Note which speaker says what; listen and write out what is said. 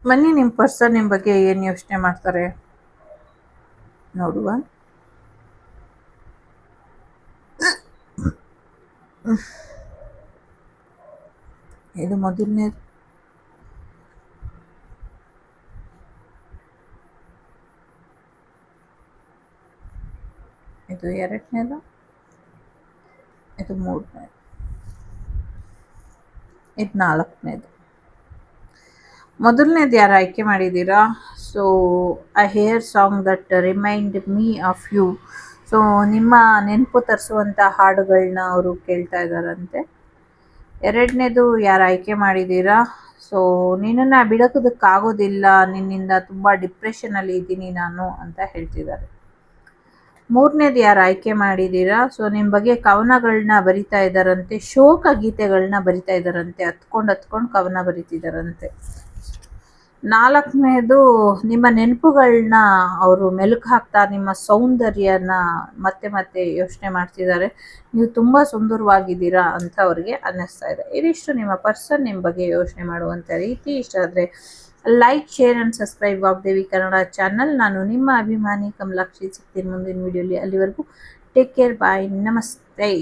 Speaker 1: ಬನ್ನಿ ನಿಮ್ಮ ಪರ್ಸನ್ ನಿಮ್ಮ ಬಗ್ಗೆ ಏನು ಯೋಚನೆ ಮಾಡ್ತಾರೆ ನೋಡುವ. ಇದು ಮೊದಲನೇದು, ಇದು ಎರಡನೇದು, ಇದು ಮೂರನೇದು, ಇದು ನಾಲ್ಕನೇದು. ಮೊದಲನೇದು ಯಾರು ಆಯ್ಕೆ ಮಾಡಿದ್ದೀರಾ? So I hear song that remind me of you. So ನಿಮ್ಮ ನೆನಪು ತರಿಸುವಂಥ ಹಾಡುಗಳನ್ನ ಅವರು ಕೇಳ್ತಾ ಇದ್ದಾರಂತೆ. ಎರಡನೇದು ಯಾರು ಆಯ್ಕೆ ಮಾಡಿದ್ದೀರಾ? ಸೊ ನಿನ್ನನ್ನು ಬಿಡೋದಕ್ಕಾಗೋದಿಲ್ಲ, ನಿನ್ನಿಂದ ತುಂಬ ಡಿಪ್ರೆಷನಲ್ಲಿ ಇದ್ದೀನಿ ನಾನು ಅಂತ ಹೇಳ್ತಿದ್ದಾರೆ. ಮೂರನೇದು ಯಾರು ಆಯ್ಕೆ ಮಾಡಿದ್ದೀರಾ? ಸೊ ನಿಮ್ಮ ಬಗ್ಗೆ ಕವನಗಳನ್ನ ಬರಿತಾ ಇದ್ದಾರಂತೆ, ಶೋಕ ಗೀತೆಗಳನ್ನ ಬರಿತಾ ಇದ್ದಾರಂತೆ, ಹತ್ಕೊಂಡು ಕವನ ಬರಿತಿದ್ದಾರಂತೆ. ನಾಲ್ಕನೇದು ನಿಮ್ಮ ನೆನಪುಗಳನ್ನ ಅವರು ಮೆಲುಕು ಹಾಕ್ತಾ ನಿಮ್ಮ ಸೌಂದರ್ಯನ ಮತ್ತೆ ಯೋಚನೆ ಮಾಡ್ತಿದ್ದಾರೆ. ನೀವು ತುಂಬ ಸುಂದರವಾಗಿದ್ದೀರಾ ಅಂತ ಅವ್ರಿಗೆ ಅನ್ನಿಸ್ತಾ ಇದೆ. ಇದಿಷ್ಟು ನಿಮ್ಮ ಪರ್ಸನ್ ನಿಮ್ಮ ಬಗ್ಗೆ ಯೋಚನೆ ಮಾಡುವಂಥ ರೀತಿ. ಇಷ್ಟ ಆದರೆ like, share and subscribe Vagdevi Kannada channel. ನಾನು ನಿಮ್ಮ ಅಭಿಮಾನಿ ಕಮಲಾಕ್ಷಿ. ಸಿಗ್ತೀನಿ ಮುಂದಿನ ವಿಡಿಯೋಲಿ. ಅಲ್ಲಿವರೆಗೂ ಟೇಕ್ ಕೇರ್, ಬಾಯ್, ನಮಸ್ತೆ.